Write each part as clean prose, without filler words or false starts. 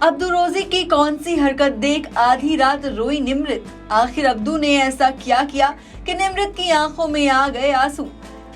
Abdu रोजी की कौन सी हरकत देख आधी रात रोई निमृत। आखिर अब्दू ने ऐसा क्या किया कि निमृत की आंखों में आ गए आंसू।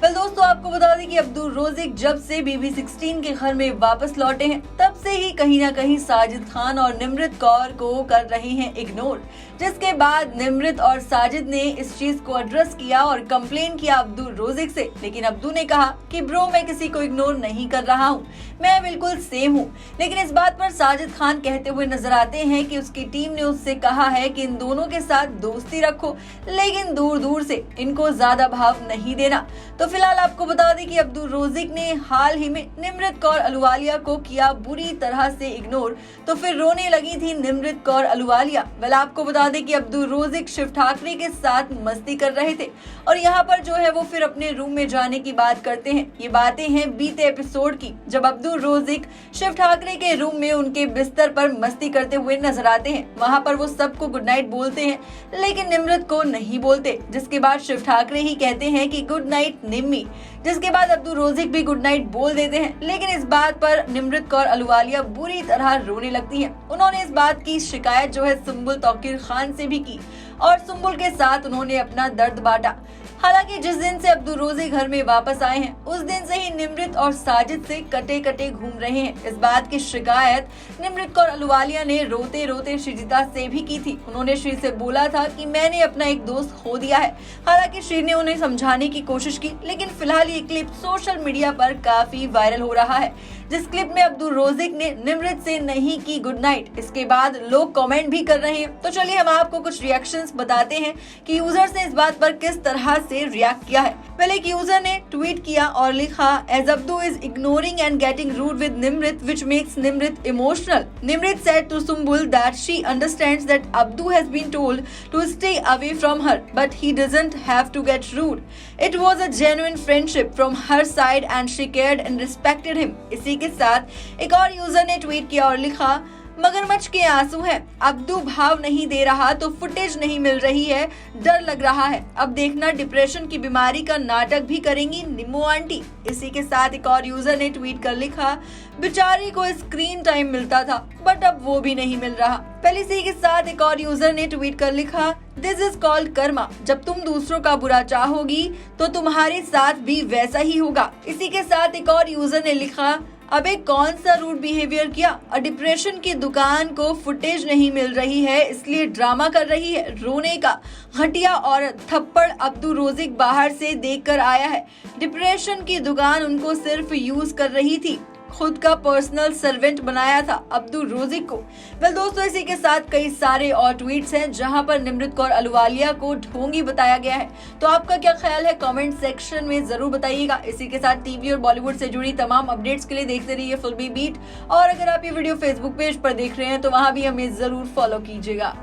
वेल दोस्तों, आपको बता दें कि अब्दू रोजिक जब से BB16 के घर में वापस लौटे हैं तब से ही कहीं ना कहीं साजिद खान और निमृत कौर को कर रहे हैं इग्नोर, जिसके बाद निमृत और साजिद ने इस चीज को एड्रेस किया और कंप्लेन किया अब्दू रोजिक से। लेकिन अब्दू ने कहा कि ब्रो, मैं किसी को इग्नोर नहीं कर रहा हूँ, मैं बिल्कुल सेम हूँ। लेकिन इस बात पर साजिद खान कहते हुए नजर आते हैं कि उसकी टीम ने उससे कहा है कि इन दोनों के साथ दोस्ती रखो, लेकिन दूर दूर से इनको ज्यादा भाव नहीं देना। तो फिलहाल आपको बता दें कि अब्दू रोजिक ने हाल ही में निमृत कौर अहलुवालिया को किया बुरी तरह से इग्नोर, तो फिर रोने लगी थी निमृत कौर अहलुवालिया। वेल आपको बता दें कि अब्दू रोजिक शिव ठाकरे के साथ मस्ती कर रहे थे और यहाँ पर जो है वो फिर अपने रूम में जाने की बात करते हैं। ये बातें हैं बीते एपिसोड की, जब अब्दू रोजिक शिव ठाकरे के रूम में उनके बिस्तर पर मस्ती करते हुए नजर आते हैं। वहाँ पर वो सबको गुड नाइट बोलते हैं लेकिन निमृत को नहीं बोलते, जिसके बाद शिव ठाकरे ही कहते हैं कि गुड नाइट निम्मी, जिसके बाद अब्दू रोजिक भी गुड नाइट बोल देते हैं। लेकिन इस बात पर निमृत कौर अहलुवालिया बुरी तरह रोने लगती हैं। उन्होंने इस बात की शिकायत जो है सुम्बुल तौकीर खान से भी की और सुम्बुल के साथ उन्होंने अपना दर्द बांटा। हालांकि जिस दिन से अब्दू रोजी घर में वापस आए हैं उस दिन से ही निमृत और साजिद से कटे कटे घूम रहे हैं। इस बात की शिकायत निमृत कौर अहलुवालिया ने रोते रोते श्रीजिता से भी की थी। उन्होंने श्री से बोला था कि मैंने अपना एक दोस्त खो दिया है। हालांकि श्री ने उन्हें समझाने की कोशिश की, लेकिन फिलहाल ये क्लिप सोशल मीडिया पर काफी वायरल हो रहा है, जिस क्लिप में अब्दू रोजिक ने निमृत से नहीं की गुड नाइट। इसके बाद लोग कमेंट भी कर रहे हैं। तो चलिए हम आपको कुछ रिएक्शंस बताते हैं कि यूजर्स ने इस बात पर किस तरह से रिएक्ट किया है। पहले एक यूजर ने ट्वीट किया और लिखा, as Abdu is ignoring and getting rude with Nimrit which makes Nimrit emotional. Nimrit said to Sumbul that she understands that Abdu has been told to stay away from her but he doesn't have to get rude. It was a genuine friendship from her side and she cared and respected him. इसी के साथ एक और user ने tweet किया और लिखा, मगरमच्छ के आंसू हैं, अब्दू भाव नहीं दे रहा तो फुटेज नहीं मिल रही है, डर लग रहा है, अब देखना डिप्रेशन की बीमारी का नाटक भी करेंगी निम्मो आंटी। इसी के साथ एक और यूजर ने ट्वीट कर लिखा, बेचारी को स्क्रीन टाइम मिलता था बट अब वो भी नहीं मिल रहा। पहले इसी के साथ एक और यूजर ने ट्वीट कर लिखा, दिस इज कॉल्ड कर्मा, जब तुम दूसरों का बुरा चाहोगी तो तुम्हारे साथ भी वैसा ही होगा। इसी के साथ एक और यूजर ने लिखा, अबे कौन सा रूड बिहेवियर किया, डिप्रेशन की दुकान को फुटेज नहीं मिल रही है इसलिए ड्रामा कर रही है, रोने का घटिया और थप्पड़ अब्दू रोजिक बाहर से देखकर आया है। डिप्रेशन की दुकान उनको सिर्फ यूज कर रही थी, खुद का पर्सनल सर्वेंट बनाया था अब्दू रोजिक को। वेल दोस्तों, इसी के साथ कई सारे और ट्वीट्स हैं जहां पर निमृत कौर अहलुवालिया को ढोंगी बताया गया है। तो आपका क्या ख्याल है, कमेंट सेक्शन में जरूर बताइएगा। इसी के साथ टीवी और बॉलीवुड से जुड़ी तमाम अपडेट्स के लिए देखते रहिए फिल्मी बीट। और अगर आप ये वीडियो फेसबुक पेज पर देख रहे हैं तो वहां भी हमें जरूर फॉलो कीजिएगा।